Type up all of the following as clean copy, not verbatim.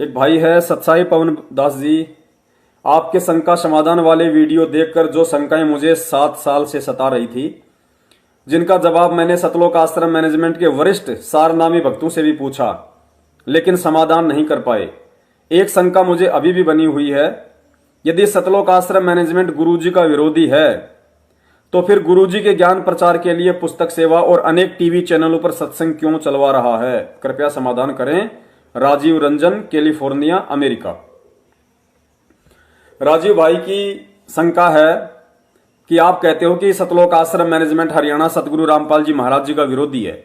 एक भाई है सत्साई पवन दास जी। आपके शंका समाधान वाले वीडियो देखकर जो शंकाएं मुझे 7 साल से सता रही थी, जिनका जवाब मैंने सतलोक आश्रम मैनेजमेंट के वरिष्ठ सारनामी भक्तों से भी पूछा, लेकिन समाधान नहीं कर पाए। एक शंका मुझे अभी भी बनी हुई है, यदि सतलोक आश्रम मैनेजमेंट गुरुजी का विरोधी है तो फिर गुरुजी के ज्ञान प्रचार के लिए पुस्तक सेवा और अनेक टीवी चैनलों पर सत्संग क्यों चलवा रहा है? कृपया समाधान करें। Rajiv Ranjan, California, America. राजीव भाई की शंका है कि आप कहते हो कि सतलोक आश्रम मैनेजमेंट हरियाणा सतगुरु रामपाल जी महाराज जी का विरोधी है।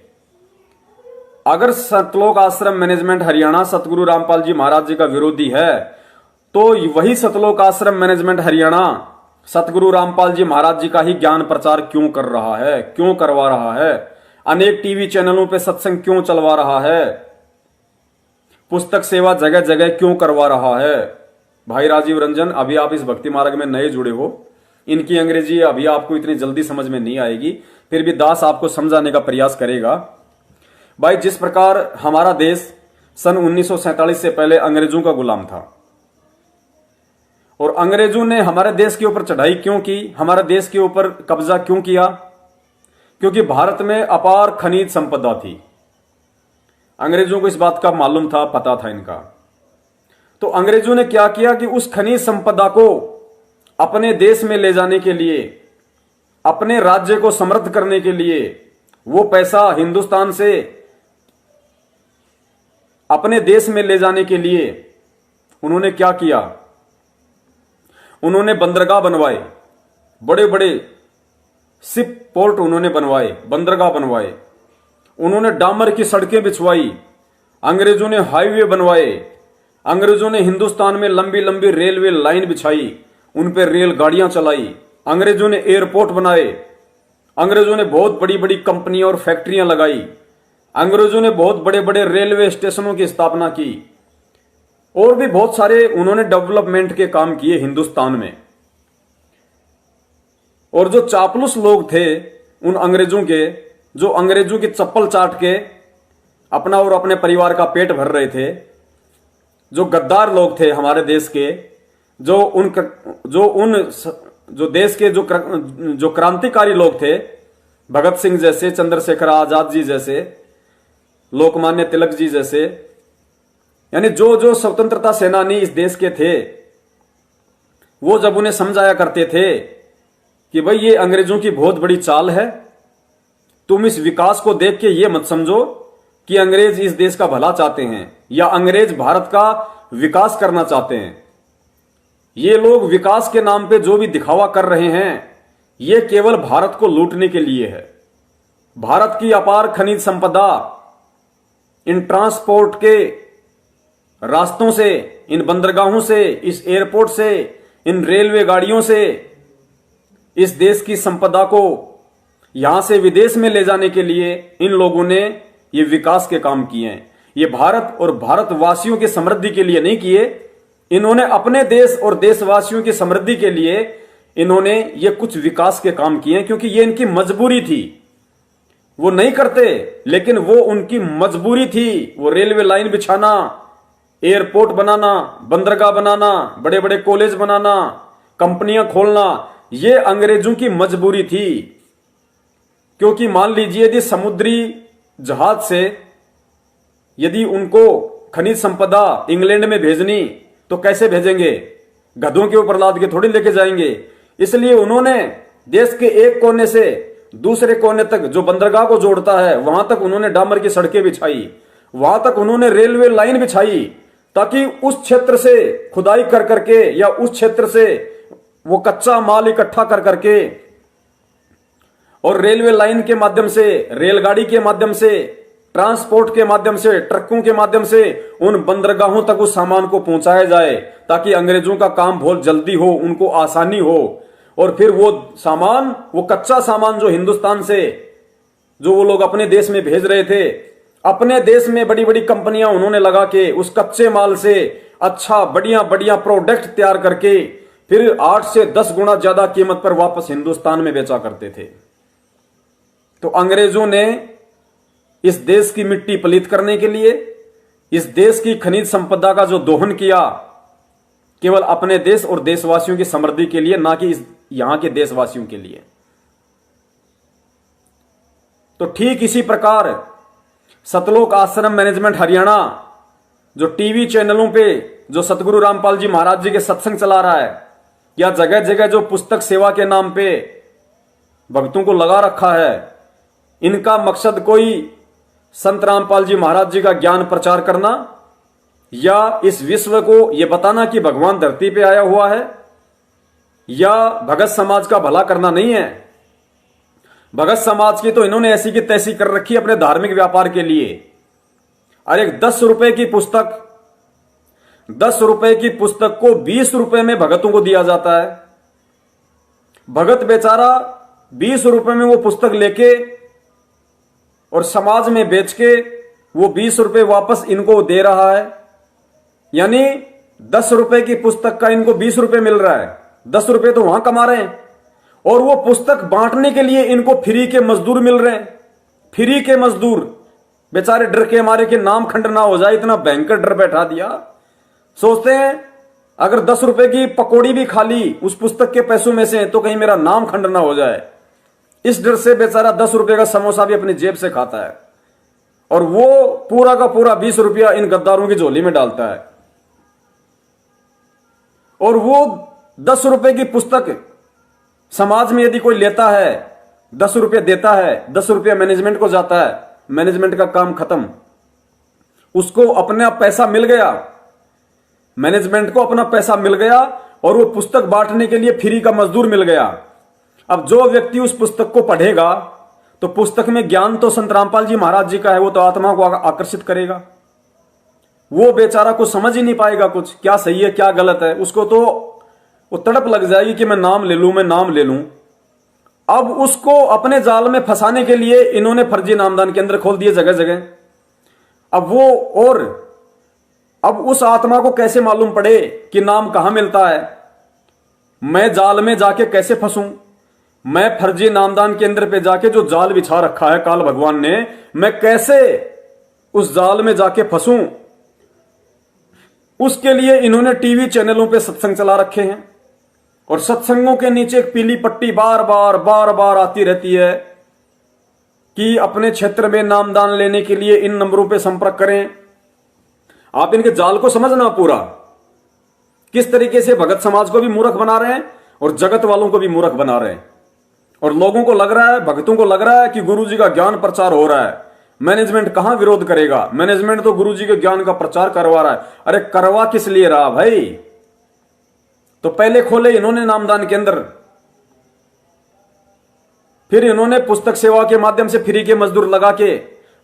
अगर सतलोक आश्रम मैनेजमेंट हरियाणा सतगुरु रामपाल जी महाराज जी का विरोधी है तो वही सतलोक आश्रम मैनेजमेंट हरियाणा सतगुरु रामपाल जी महाराज जी का ही ज्ञान प्रचार क्यों कर रहा है, क्यों करवा रहा है? अनेक टीवी चैनलों पे सत्संग क्यों चलवा रहा है? पुस्तक सेवा जगह जगह क्यों करवा रहा है? भाई राजीव रंजन, अभी आप इस भक्ति मार्ग में नए जुड़े हो, इनकी अंग्रेजी अभी आपको इतनी जल्दी समझ में नहीं आएगी, फिर भी दास आपको समझाने का प्रयास करेगा। भाई, जिस प्रकार हमारा देश सन 1947 से पहले अंग्रेजों का गुलाम था और अंग्रेजों ने हमारे देश के ऊपर चढ़ाई क्यों की, हमारे देश के ऊपर कब्जा क्यों किया? क्योंकि भारत में अपार खनिज संपदा थी। अंग्रेजों को इस बात का मालूम था, पता था इनका। तो अंग्रेजों ने क्या किया कि उस खनिज संपदा को अपने देश में ले जाने के लिए, अपने राज्य को समृद्ध करने के लिए, वो पैसा हिंदुस्तान से अपने देश में ले जाने के लिए उन्होंने क्या किया? उन्होंने बंदरगाह बनवाए, बड़े बड़े शिप पोर्ट उन्होंने बनवाए, बंदरगाह बनवाए। उन्होंने डामर की सड़कें बिछवाई, अंग्रेजों ने हाईवे बनवाए, अंग्रेजों ने हिंदुस्तान में लंबी लंबी रेलवे लाइन बिछाई, उन पर रेलगाड़ियां चलाई, अंग्रेजों ने एयरपोर्ट बनाए, अंग्रेजों ने बहुत बड़ी बड़ी कंपनियां और फैक्ट्रियां लगाई, अंग्रेजों ने बहुत बड़े बड़े रेलवे स्टेशनों की स्थापना की और भी बहुत सारे उन्होंने डेवलपमेंट के काम किए हिंदुस्तान में। और जो चापलूस लोग थे उन अंग्रेजों के, जो अंग्रेजों की चप्पल चाट के अपना और अपने परिवार का पेट भर रहे थे, जो गद्दार लोग थे हमारे देश के, जो देश के जो क्रांतिकारी लोग थे, भगत सिंह जैसे, चंद्रशेखर आजाद जी जैसे, लोकमान्य तिलक जी जैसे, यानी जो स्वतंत्रता सेनानी इस देश के थे, वो जब उन्हें समझाया करते थे कि भाई ये अंग्रेजों की बहुत बड़ी चाल है, तुम इस विकास को देख के ये मत समझो कि अंग्रेज इस देश का भला चाहते हैं या अंग्रेज भारत का विकास करना चाहते हैं। ये लोग विकास के नाम पे जो भी दिखावा कर रहे हैं, ये केवल भारत को लूटने के लिए है। भारत की अपार खनिज संपदा इन ट्रांसपोर्ट के रास्तों से, इन बंदरगाहों से, इस एयरपोर्ट से, इन रेलवे गाड़ियों से इस देश की संपदा को यहां से विदेश में ले जाने के लिए इन लोगों ने ये विकास के काम किए हैं। ये भारत और भारतवासियों की समृद्धि के लिए नहीं किए, इन्होंने अपने देश और देशवासियों की समृद्धि के लिए इन्होंने ये कुछ विकास के काम किए हैं, क्योंकि ये इनकी मजबूरी थी। वो नहीं करते, लेकिन वो उनकी मजबूरी थी। वो रेलवे लाइन बिछाना, एयरपोर्ट बनाना, बंदरगाह बनाना, बड़े बड़े कॉलेज बनाना, कंपनियां खोलना, ये अंग्रेजों की मजबूरी थी। क्योंकि मान लीजिए यदि समुद्री जहाज से यदि उनको खनिज संपदा इंग्लैंड में भेजनी तो कैसे भेजेंगे? गधों के ऊपर लाद के थोड़ी लेके जाएंगे। इसलिए उन्होंने देश के एक कोने से दूसरे कोने तक, जो बंदरगाह को जोड़ता है, वहां तक उन्होंने डामर की सड़कें बिछाई, वहां तक उन्होंने रेलवे लाइन बिछाई, ताकि उस क्षेत्र से खुदाई कर करके या उस क्षेत्र से वो कच्चा माल इकट्ठा कर करके और रेलवे लाइन के माध्यम से, रेलगाड़ी के माध्यम से, ट्रांसपोर्ट के माध्यम से, ट्रकों के माध्यम से उन बंदरगाहों तक उस सामान को पहुंचाया जाए, ताकि अंग्रेजों का काम बहुत जल्दी हो, उनको आसानी हो। और फिर वो सामान, वो कच्चा सामान जो हिंदुस्तान से, जो वो लोग अपने देश में भेज रहे थे, अपने देश में बड़ी बड़ी कंपनियां उन्होंने लगा के उस कच्चे माल से अच्छा बढ़िया बढ़िया प्रोडक्ट तैयार करके फिर 8 से 10 गुना ज्यादा कीमत पर वापस हिंदुस्तान में बेचा करते थे। तो अंग्रेजों ने इस देश की मिट्टी पलीत करने के लिए, इस देश की खनिज संपदा का जो दोहन किया केवल अपने देश और देशवासियों की समृद्धि के लिए, ना कि इस यहां के देशवासियों के लिए। तो ठीक इसी प्रकार सतलोक आश्रम मैनेजमेंट हरियाणा जो टीवी चैनलों पे जो सतगुरु रामपाल जी महाराज जी के सत्संग चला रहा है, या जगह जगह जो पुस्तक सेवा के नाम पे भक्तों को लगा रखा है, इनका मकसद कोई संत रामपाल जी महाराज जी का ज्ञान प्रचार करना या इस विश्व को यह बताना कि भगवान धरती पे आया हुआ है, या भगत समाज का भला करना नहीं है। भगत समाज की तो इन्होंने ऐसी की तैसी कर रखी अपने धार्मिक व्यापार के लिए। और एक 10 रुपए की पुस्तक, 10 रुपए की पुस्तक को 20 रुपए में भगतों को दिया जाता है। भगत बेचारा 20 रुपए में वो पुस्तक लेके और समाज में बेच के वो 20 रुपए वापस इनको दे रहा है। यानी 10 रुपए की पुस्तक का इनको 20 रुपए मिल रहा है, 10 रुपए तो वहां कमा रहे हैं। और वो पुस्तक बांटने के लिए इनको फ्री के मजदूर मिल रहे हैं, फ्री के मजदूर। बेचारे डर के मारे कि नाम खंड ना हो जाए, इतना भयंकर डर बैठा दिया। सोचते हैं अगर 10 रुपए की पकौड़ी भी खा ली उस पुस्तक के पैसों में से तो कहीं मेरा नाम खंड ना हो जाए। इस डर से बेचारा 10 रुपए का समोसा भी अपनी जेब से खाता है और वो पूरा का पूरा 20 रुपया इन गद्दारों की झोली में डालता है। और वो 10 रुपए की पुस्तक समाज में यदि कोई लेता है, 10 रुपये देता है, 10 रुपया मैनेजमेंट को जाता है, मैनेजमेंट का काम खत्म, उसको अपना पैसा मिल गया, मैनेजमेंट को अपना पैसा मिल गया और वो पुस्तक बांटने के लिए फ्री का मजदूर मिल गया। अब जो व्यक्ति उस पुस्तक को पढ़ेगा तो पुस्तक में ज्ञान तो संत रामपाल जी महाराज जी का है, वो तो आत्मा को आकर्षित करेगा। वो बेचारा कुछ समझ ही नहीं पाएगा, कुछ क्या सही है क्या गलत है, उसको तो वो तड़प लग जाएगी कि मैं नाम ले लूं, मैं नाम ले लूं। अब उसको अपने जाल में फंसाने के लिए इन्होंने फर्जी नामदान केंद्र खोल दिए जगह जगह। अब वो और अब उस आत्मा को कैसे मालूम पड़े कि नाम कहां मिलता है? मैं जाल में जाके कैसे फंसूं? मैं फर्जी नामदान केंद्र पे जाके जो जाल बिछा रखा है काल भगवान ने, मैं कैसे उस जाल में जाके फंसूं? उसके लिए इन्होंने टीवी चैनलों पे सत्संग चला रखे हैं और सत्संगों के नीचे एक पीली पट्टी बार बार आती रहती है कि अपने क्षेत्र में नामदान लेने के लिए इन नंबरों पे संपर्क करें। आप इनके जाल को समझना पूरा, किस तरीके से भगत समाज को भी मूर्ख बना रहे हैं और जगत वालों को भी मूर्ख बना रहे हैं। और लोगों को लग रहा है, भक्तों को लग रहा है कि गुरुजी का ज्ञान प्रचार हो रहा है, मैनेजमेंट कहां विरोध करेगा, मैनेजमेंट तो गुरुजी के ज्ञान का प्रचार करवा रहा है। अरे करवा किस लिए रहा भाई? तो पहले खोले इन्होंने नामदान केंद्र, फिर इन्होंने पुस्तक सेवा के माध्यम से फ्री के मजदूर लगा के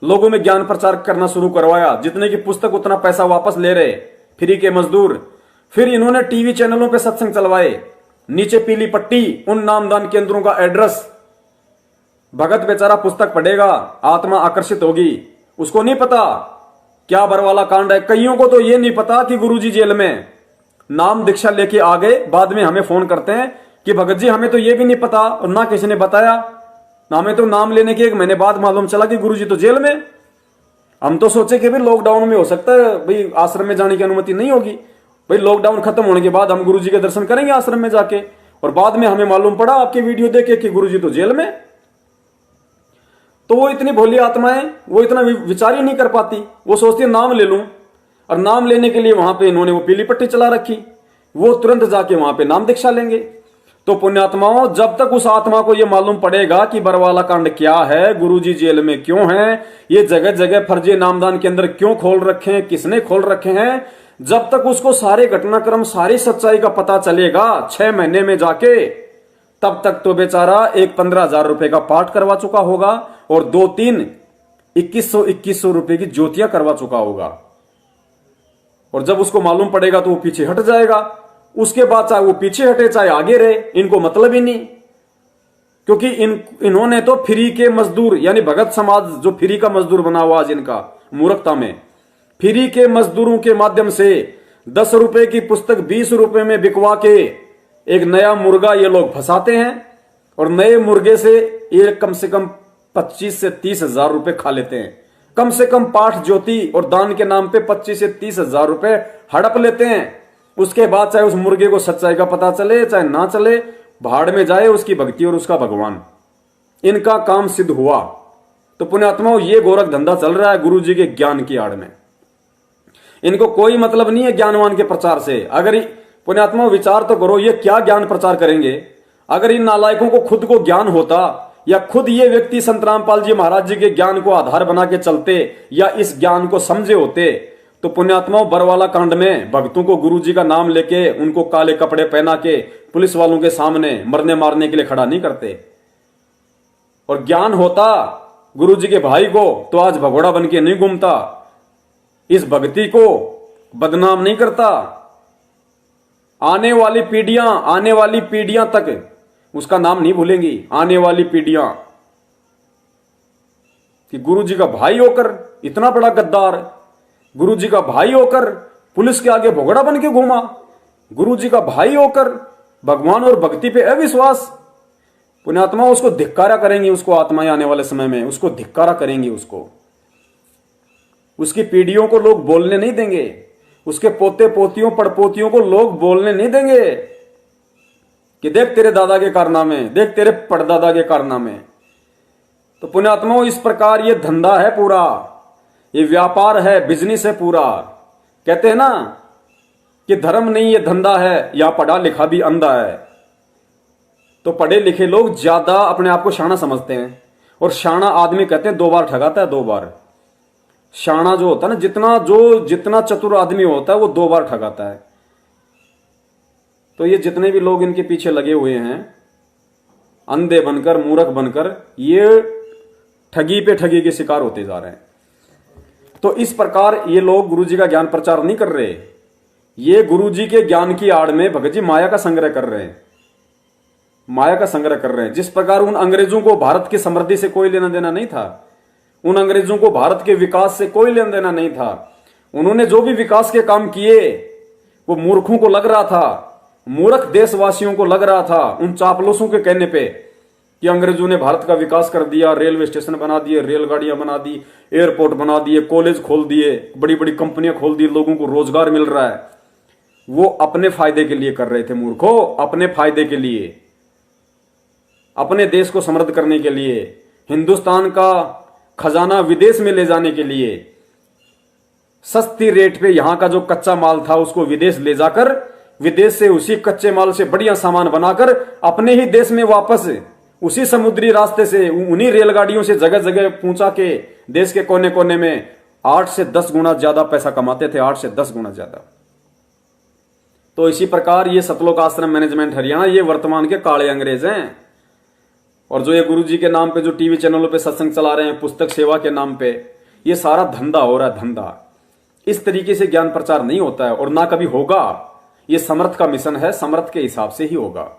लोगों में ज्ञान प्रचार करना शुरू करवाया। जितने की पुस्तक उतना पैसा वापस ले रहे फ्री के मजदूर। फिर इन्होंने टीवी चैनलों पे सत्संग चलवाए, नीचे पीली पट्टी, उन नामदान केंद्रों का एड्रेस। भगत बेचारा पुस्तक पढ़ेगा, आत्मा आकर्षित होगी, उसको नहीं पता क्या बरवाला कांड है। कईयों को तो ये नहीं पता कि गुरुजी जेल में नाम दीक्षा लेके आ गए, बाद में हमें फोन करते हैं कि भगत जी हमें तो ये भी नहीं पता और ना किसी ने बताया, हमें तो नाम लेने के 1 महीने बाद मालूम चला कि गुरुजी तो जेल में। हम तो सोचे कि भाई लॉकडाउन में हो सकता है भाई आश्रम में जाने की अनुमति नहीं होगी, भाई लॉकडाउन खत्म होने के बाद हम गुरुजी के दर्शन करेंगे आश्रम में जाके, और बाद में हमें मालूम पड़ा आपकी वीडियो देखे कि गुरुजी तो जेल में। तो वो इतनी भोली आत्माएं, वो इतना विचार ही नहीं कर पाती, वो सोचती है नाम ले लूं, और नाम लेने के लिए वहां पे इन्होंने वो पीली पट्टी चला रखी, वो तुरंत जाके वहां पे नाम दीक्षा लेंगे। तो पुण्यात्माओं, जब तक उस आत्मा को यह मालूम पड़ेगा कि बरवाला कांड क्या है, गुरुजी जेल में क्यों हैं, ये जगह जगह फर्जी नामदान केंद्र क्यों खोल रखे हैं, किसने खोल रखे हैं, जब तक उसको सारे घटनाक्रम सारी सच्चाई का पता चलेगा 6 महीने में जाके, तब तक तो बेचारा एक 15,000 रुपए का पाठ करवा चुका होगा और 2-3 2100 रुपए की ज्योतियां करवा चुका होगा। और जब उसको मालूम पड़ेगा तो वो पीछे हट जाएगा। उसके बाद चाहे वो पीछे हटे चाहे आगे रहे, इनको मतलब ही नहीं, क्योंकि इन्होंने तो फ्री के मजदूर, यानी भगत समाज जो फ्री का मजदूर बना हुआ आज इनका मूर्खता में, फ्री के मजदूरों के माध्यम से 10 रुपए की पुस्तक 20 रुपए में बिकवा के एक नया मुर्गा ये लोग फंसाते हैं और नए मुर्गे से ये कम से कम 25 से 30 हजार रुपए खा लेते हैं। कम से कम पाठ ज्योति और दान के नाम पे 25 से 30 हजार रुपए हड़प लेते हैं। उसके बाद चाहे उस मुर्गे को सच्चाई का पता चले चाहे ना चले, भाड़ में जाए उसकी भक्ति और उसका भगवान। इनका काम सिद्ध हुआ। तो पुण्यात्माओं, ये गोरख धंधा चल रहा है गुरु जी के ज्ञान की आड़ में। इनको कोई मतलब नहीं है ज्ञानवान के प्रचार से। अगर पुण्यात्माओं विचार तो करो, ये क्या ज्ञान प्रचार करेंगे? अगर इन नालायकों को खुद को ज्ञान होता, या खुद ये व्यक्ति संत रामपाल जी महाराज जी के ज्ञान को आधार बना के चलते, या इस ज्ञान को समझे होते, तो पुण्यात्माओं बरवाला कांड में भक्तों को गुरु जी का नाम लेके उनको काले कपड़े पहना के पुलिस वालों के सामने मरने मारने के लिए खड़ा नहीं करते। और ज्ञान होता गुरु जी के भाई को, तो आज भगोड़ा बन के नहीं घूमता, इस भक्ति को बदनाम नहीं करता। आने वाली पीढ़ियां तक उसका नाम नहीं भूलेंगी। आने वाली पीढ़ियां कि गुरु जी का भाई होकर इतना बड़ा गद्दार, गुरु जी का भाई होकर पुलिस के आगे भगोड़ा बन के घूमा, गुरु जी का भाई होकर भगवान और भक्ति पे अविश्वास। पुण्यात्मा उसको धिक्कारा करेंगी, उसको आत्माएं आने वाले समय में उसको धिक्कारा करेंगी। उसकी पीढ़ियों को लोग बोलने नहीं देंगे, उसके पोते पोतियों पड़पोतियों को लोग बोलने नहीं देंगे कि देख तेरे दादा के कारनामे, देख तेरे पड़दादा के कारनामे। तो पुण्यात्माओं, इस प्रकार ये धंधा है पूरा, ये व्यापार है, बिजनेस है पूरा। कहते हैं ना कि धर्म नहीं ये धंधा है, या पढ़ा लिखा भी अंधा है। तो पढ़े लिखे लोग ज्यादा अपने आप को शाना समझते हैं, और शाना आदमी कहते हैं 2 बार ठगाता है, 2 बार। शाना जो होता है ना, जितना चतुर आदमी होता है वो 2 बार ठगाता है। तो ये जितने भी लोग इनके पीछे लगे हुए हैं, अंधे बनकर, मूर्ख बनकर, ये ठगी पे ठगी के शिकार होते जा रहे हैं। तो इस प्रकार ये लोग गुरु जी का ज्ञान प्रचार नहीं कर रहे, ये गुरु जी के ज्ञान की आड़ में भगत जी माया का संग्रह कर रहे हैं, माया का संग्रह कर रहे हैं। जिस प्रकार उन अंग्रेजों को भारत की समृद्धि से कोई लेना देना नहीं था, उन अंग्रेजों को भारत के विकास से कोई लेना देना नहीं था। उन्होंने जो भी विकास के काम किए वो मूर्खों को लग रहा था, मूर्ख देशवासियों को लग रहा था, उन चापलूसों के कहने पे कि अंग्रेजों ने भारत का विकास कर दिया, रेलवे स्टेशन बना दिए, रेलगाड़ियां बना दी, एयरपोर्ट बना दिए, कॉलेज खोल दिए, बड़ी बड़ी कंपनियां खोल दी, लोगों को रोजगार मिल रहा है। वो अपने फायदे के लिए कर रहे थे मूर्खों, अपने फायदे के लिए, अपने देश को समृद्ध करने के लिए, हिंदुस्तान का खजाना विदेश में ले जाने के लिए, सस्ती रेट पे यहां का जो कच्चा माल था उसको विदेश ले जाकर, विदेश से उसी कच्चे माल से बढ़िया सामान बनाकर अपने ही देश में वापस उसी समुद्री रास्ते से, उन्हीं रेलगाड़ियों से जगह जगह पहुंचा के देश के कोने कोने में 8 से 10 गुना ज्यादा पैसा कमाते थे, 8 से 10 गुना ज्यादा। तो इसी प्रकार ये सतलोक आश्रम मैनेजमेंट हरियाणा, ये वर्तमान के काले अंग्रेज हैं। और जो ये गुरु जी के नाम पे जो टीवी चैनलों पे सत्संग चला रहे हैं, पुस्तक सेवा के नाम पे, ये सारा धंधा हो रहा है, धंधा। इस तरीके से ज्ञान प्रचार नहीं होता है और ना कभी होगा। ये समर्थ का मिशन है, समर्थ के हिसाब से ही होगा।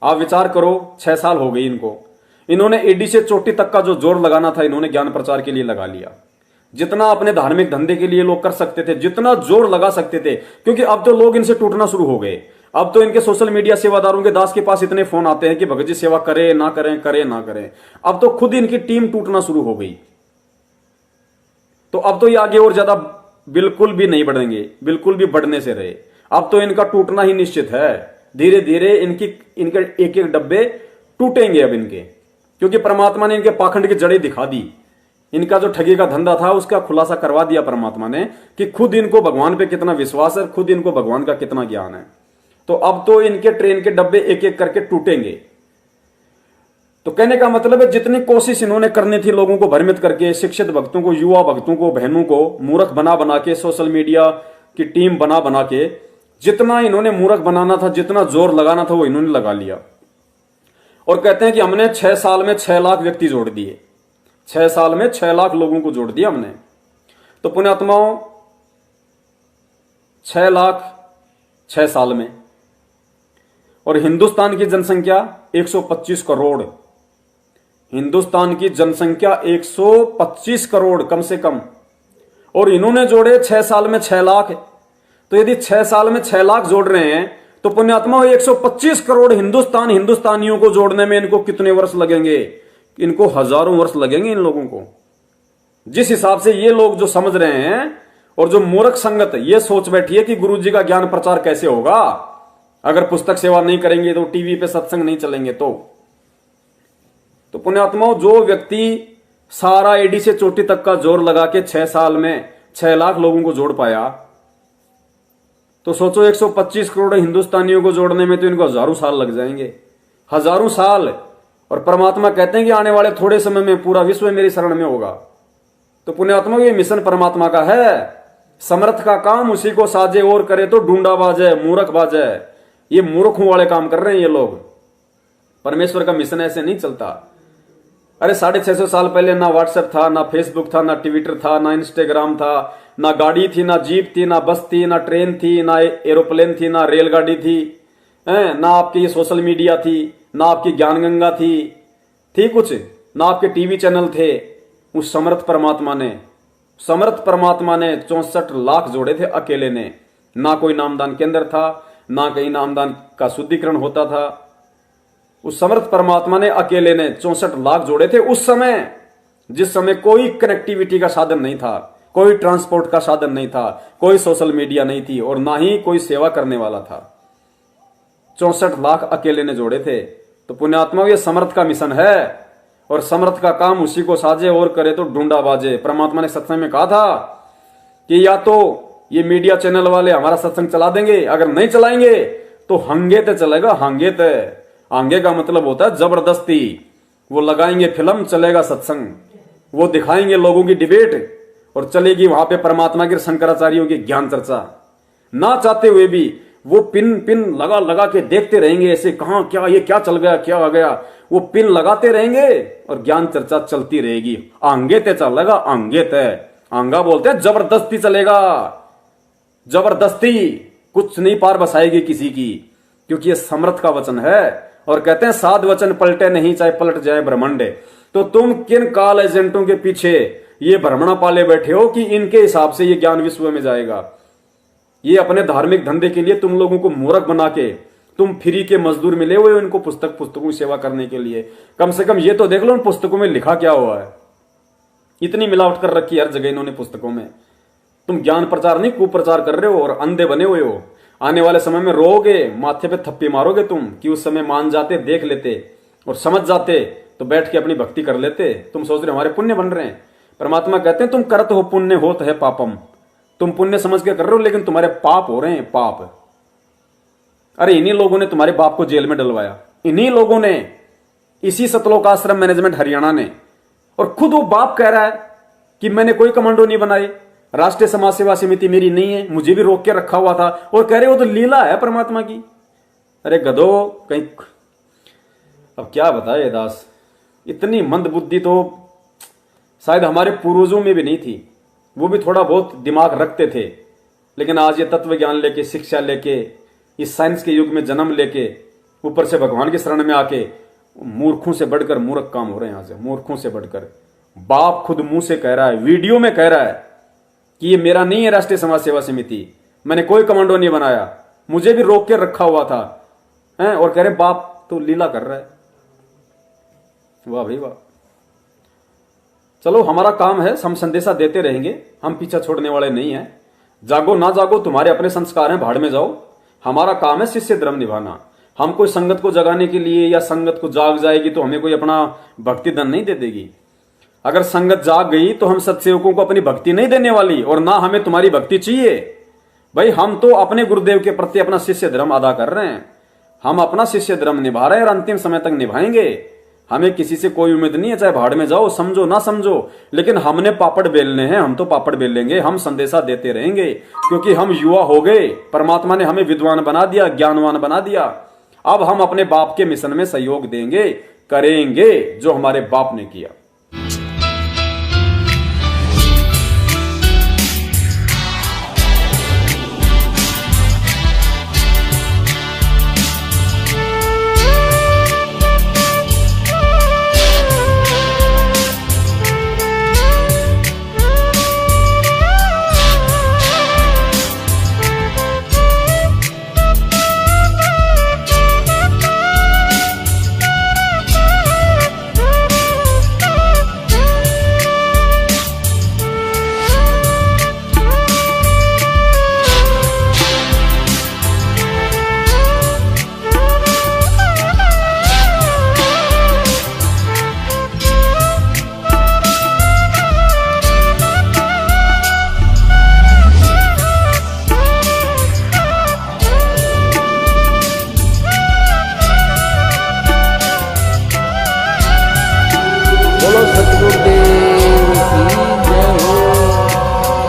आप विचार करो, 6 साल हो गए इनको, इन्होंने एडी से चोटी तक का जो जोर लगाना था इन्होंने ज्ञान प्रचार के लिए लगा लिया। जितना अपने धार्मिक धंधे के लिए लोग कर सकते थे, जितना जोर लगा सकते थे, क्योंकि अब तो लोग इनसे टूटना शुरू हो गए। अब तो इनके सोशल मीडिया सेवादारों के दास के पास इतने फोन आते हैं कि भगत जी सेवा करें ना करें, करें ना करें। अब तो खुद इनकी टीम टूटना शुरू हो गई। तो अब तो ये आगे और ज्यादा बिल्कुल भी नहीं बढ़ेंगे, बिल्कुल भी बढ़ने से रहे। अब तो इनका टूटना ही निश्चित है। धीरे धीरे इनके एक एक डब्बे टूटेंगे अब इनके, क्योंकि परमात्मा ने इनके पाखंड की जड़ें दिखा दी। इनका जो ठगी का धंधा था उसका खुलासा करवा दिया परमात्मा ने कि खुद इनको भगवान पे कितना विश्वास है, खुद इनको भगवान का कितना ज्ञान है। तो अब तो इनके ट्रेन के डब्बे एक एक करके टूटेंगे। तो कहने का मतलब है, जितनी कोशिश इन्होंने करनी थी लोगों को भ्रमित करके, शिक्षित भक्तों को, युवा भक्तों को, बहनों को मूर्ख बना बना के, सोशल मीडिया की टीम बना बना के, जितना इन्होंने मूर्ख बनाना था, जितना जोर लगाना था, वो इन्होंने लगा लिया। और कहते हैं कि हमने 6 साल में 6 लाख व्यक्ति जोड़ दिए, 6 साल में 6 लाख लोगों को जोड़ दिया हमने। तो पुण्यात्माओं, 6 लाख 6 साल में, और हिंदुस्तान की जनसंख्या 125 करोड़, हिंदुस्तान की जनसंख्या 125 करोड़ कम से कम, और इन्होंने जोड़े 6 साल में 6 लाख। तो यदि 6 साल में 6 लाख जोड़ रहे हैं तो पुण्यात्मा 125 करोड़ हिंदुस्तानियों को जोड़ने में इनको कितने वर्ष लगेंगे? इनको हजारों वर्ष लगेंगे इन लोगों को। जिस हिसाब से ये लोग जो समझ रहे हैं और जो मूर्ख संगत ये सोच बैठी है कि गुरु जी का ज्ञान प्रचार कैसे होगा, अगर पुस्तक सेवा नहीं करेंगे तो, टीवी पे सत्संग नहीं चलेंगे तो पुण्यात्माओं, जो व्यक्ति सारा एडी से चोटी तक का जोर लगा के 6 साल में 6 लाख लोगों को जोड़ पाया, तो सोचो 125 करोड़ हिंदुस्तानियों को जोड़ने में तो इनको हजारों साल लग जाएंगे, हजारों साल। और परमात्मा कहते हैं कि आने वाले थोड़े समय में पूरा विश्व मेरी शरण में होगा। तो पुण्यात्मा, ये मिशन परमात्मा का है। समर्थ का काम उसी को साजे और करे तो ढूंढा बाजे मूर्ख बाजे। ये मूर्खों वाले काम कर रहे हैं ये लोग। परमेश्वर का मिशन ऐसे नहीं चलता। अरे 650 साल पहले ना व्हाट्सएप था, ना फेसबुक था, ना ट्विटर था, ना इंस्टाग्राम था, ना गाड़ी थी, ना जीप थी, ना बस थी, ना ट्रेन थी, ना एरोप्लेन थी, ना रेलगाड़ी थी, ना आपकी ये सोशल मीडिया थी, ना आपकी ज्ञान गंगा थी कुछ, ना आपके टीवी चैनल थे। उस समर्थ परमात्मा ने 64 लाख जोड़े थे अकेले ने। ना कोई नामदान केंद्र था, ना कहीं नामदान का शुद्धिकरण होता था। उस समर्थ परमात्मा ने अकेले ने 64 लाख जोड़े थे उस समय, जिस समय कोई कनेक्टिविटी का साधन नहीं था, कोई ट्रांसपोर्ट का साधन नहीं था, कोई सोशल मीडिया नहीं थी और ना ही कोई सेवा करने वाला था। 64 लाख अकेले ने जोड़े थे। तो पुण्यात्मा, ये समर्थ का मिशन है और समर्थ का काम उसी को साजे और करे तो ढूंढा बाजे। परमात्मा ने सत्संग में कहा था कि या तो ये मीडिया चैनल वाले हमारा सत्संग चला देंगे, अगर नहीं चलाएंगे तो हंगे ते चलेगा। हंगे का मतलब होता है जबरदस्ती। वो लगाएंगे फिल्म, चलेगा सत्संग, वो दिखाएंगे लोगों की डिबेट और चलेगी वहां पे परमात्मा के शंकराचार्यों की ज्ञान चर्चा। ना चाहते हुए भी वो पिन लगा लगा के देखते रहेंगे, ऐसे कहां क्या ये क्या चल गया, क्या आ गया, वो पिन लगाते रहेंगे और ज्ञान चर्चा चलती रहेगी। आंगे ते चलेगा, आंगे ते। आंगा बोलते हैं जबरदस्ती चलेगा, जबरदस्ती कुछ नहीं पार बसाएगी किसी की, क्योंकि ये समर्थ का वचन है। और कहते हैं साध वचन पलटे नहीं, चाहे पलट जाए ब्रह्मांड। तो तुम किन काल एजेंटों के पीछे ये भ्रमणा पाले बैठे हो कि इनके हिसाब से ये ज्ञान विश्व में जाएगा। ये अपने धार्मिक धंधे के लिए तुम लोगों को मूर्ख बना के तुम फ्री के मजदूर मिले हुए हो इनको पुस्तकों की सेवा करने के लिए। कम से कम ये तो देख लो उन पुस्तकों में लिखा क्या हुआ है। इतनी मिलावट कर रखी हर जगह इन्होंने पुस्तकों में। तुम ज्ञान प्रचार नहीं कुप्रचार कर रहे हो और अंधे बने हुए हो। आने वाले समय में रोओगे, माथे पे थप्पी मारोगे तुम कि उस समय मान जाते, देख लेते और समझ जाते तो बैठ के अपनी भक्ति कर लेते। तुम सोच रहे हमारे पुण्य बन रहे हैं। परमात्मा कहते हैं तुम करत हो पुण्य होत है पापम। तुम पुण्य समझ के कर रहे हो लेकिन तुम्हारे पाप हो रहे हैं, पाप। अरे इन्हीं लोगों ने तुम्हारे बाप को जेल में डलवाया, इन्हीं लोगों ने, इसी सतलोक आश्रम मैनेजमेंट हरियाणा ने। और खुद वो बाप कह रहा है कि मैंने कोई कमांडो नहीं बनाई, राष्ट्रीय समाज सेवा समिति मेरी नहीं है, मुझे भी रोक के रखा हुआ था। और कह रहे वो तो लीला है परमात्मा की। अरे गधो कहीं, अब क्या बताए दास, इतनी मंद बुद्धि तो शायद हमारे पूर्वजों में भी नहीं थी। वो भी थोड़ा बहुत दिमाग रखते थे, लेकिन आज ये तत्व ज्ञान लेके, शिक्षा लेके, इस साइंस के युग में जन्म लेके, ऊपर से भगवान की शरण में आके मूर्खों से बढ़कर मूर्ख काम हो रहे हैं। आज मूर्खों से बढ़कर बाप खुद मुंह से कह रहा है, वीडियो में कह रहा है कि ये मेरा नहीं है राष्ट्रीय समाज सेवा समिति, मैंने कोई कमांडो नहीं बनाया, मुझे भी रोक के रखा हुआ था हैं। और कह रहे बाप तो लीला कर रहा है। वाह भाई वाह। चलो हमारा काम है, हम संदेशा देते रहेंगे, हम पीछा छोड़ने वाले नहीं हैं। जागो ना जागो तुम्हारे अपने संस्कार हैं, भाड़ में जाओ। हमारा काम है शिष्य धर्म निभाना। हम कोई संगत को जगाने के लिए या संगत को जाग जाएगी तो हमें कोई अपना भक्ति धन नहीं दे देगी। अगर संगत जाग गई तो हम सत्सेवकों को अपनी भक्ति नहीं देने वाली, और ना हमें तुम्हारी भक्ति चाहिए। भाई हम तो अपने गुरुदेव के प्रति अपना शिष्य धर्म अदा कर रहे हैं, हम अपना शिष्य धर्म निभा रहे हैं और अंतिम समय तक निभाएंगे। हमें किसी से कोई उम्मीद नहीं है, चाहे भाड़ में जाओ, समझो ना समझो, लेकिन हमने पापड़ बेलने हैं, हम तो पापड़ बेल लेंगे, हम संदेशा देते रहेंगे, क्योंकि हम युवा हो गए। परमात्मा ने हमें विद्वान बना दिया, ज्ञानवान बना दिया। अब हम अपने बाप के मिशन में सहयोग देंगे, करेंगे जो हमारे बाप ने किया।